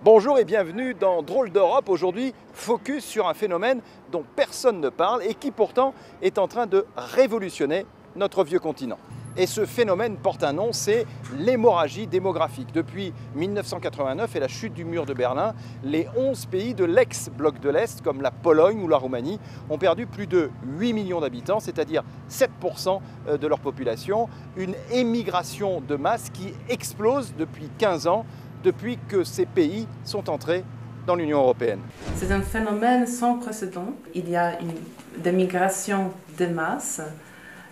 Bonjour et bienvenue dans Drôle d'Europe. Aujourd'hui, focus sur un phénomène dont personne ne parle et qui pourtant est en train de révolutionner notre vieux continent. Et ce phénomène porte un nom, c'est l'hémorragie démographique. Depuis 1989 et la chute du mur de Berlin, les 11 pays de l'ex-bloc de l'Est, comme la Pologne ou la Roumanie, ont perdu plus de 8 millions d'habitants, c'est-à-dire 7% de leur population. Une émigration de masse qui explose depuis 15 ans, depuis que ces pays sont entrés dans l'Union européenne. C'est un phénomène sans précédent. Il y a des migrations de masse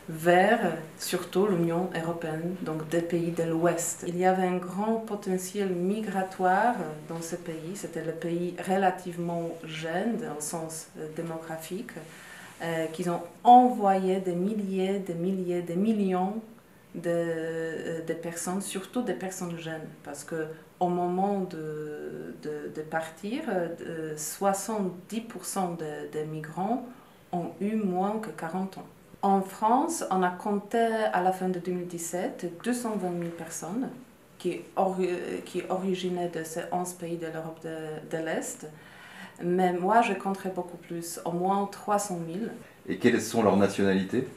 vers surtout l'Union européenne, donc des pays de l'Ouest. Il y avait un grand potentiel migratoire dans ce pays. C'était le pays relativement jeune, dans le sens démographique, qui ont envoyé des milliers, des millions de personnes, surtout des personnes jeunes, parce qu'au moment de partir, 70% des migrants ont eu moins que 40 ans. En France, on a compté à la fin de 2017 220 000 personnes qui originaient de ces 11 pays de l'Europe de l'Est. Mais moi, je compterais beaucoup plus, au moins 300 000. Et quelles sont leurs nationalités ?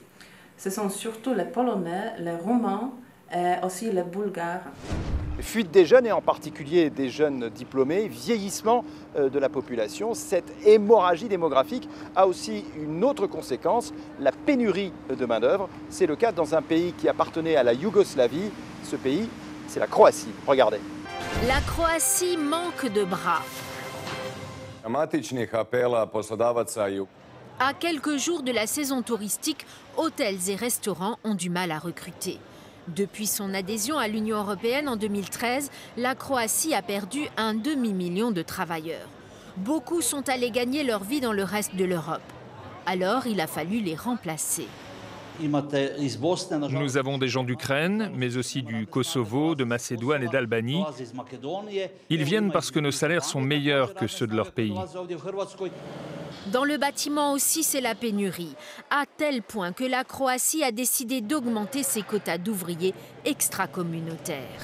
Ce sont surtout les Polonais, les Roumains et aussi les Bulgares. Fuite des jeunes et en particulier des jeunes diplômés, vieillissement de la population, cette hémorragie démographique a aussi une autre conséquence, la pénurie de main-d'œuvre. C'est le cas dans un pays qui appartenait à la Yougoslavie. Ce pays, c'est la Croatie. Regardez. La Croatie manque de bras. À quelques jours de la saison touristique, hôtels et restaurants ont du mal à recruter. Depuis son adhésion à l'Union européenne en 2013, la Croatie a perdu un demi-million de travailleurs. Beaucoup sont allés gagner leur vie dans le reste de l'Europe. Alors, il a fallu les remplacer. Nous avons des gens d'Ukraine, mais aussi du Kosovo, de Macédoine et d'Albanie. Ils viennent parce que nos salaires sont meilleurs que ceux de leur pays. Dans le bâtiment aussi, c'est la pénurie, à tel point que la Croatie a décidé d'augmenter ses quotas d'ouvriers extra-communautaires.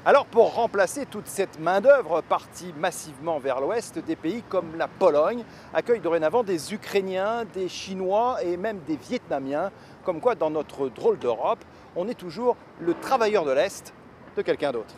Alors pour remplacer toute cette main-d'œuvre partie massivement vers l'ouest, des pays comme la Pologne accueillent dorénavant des Ukrainiens, des Chinois et même des Vietnamiens. Comme quoi dans notre drôle d'Europe, on est toujours le travailleur de l'Est de quelqu'un d'autre.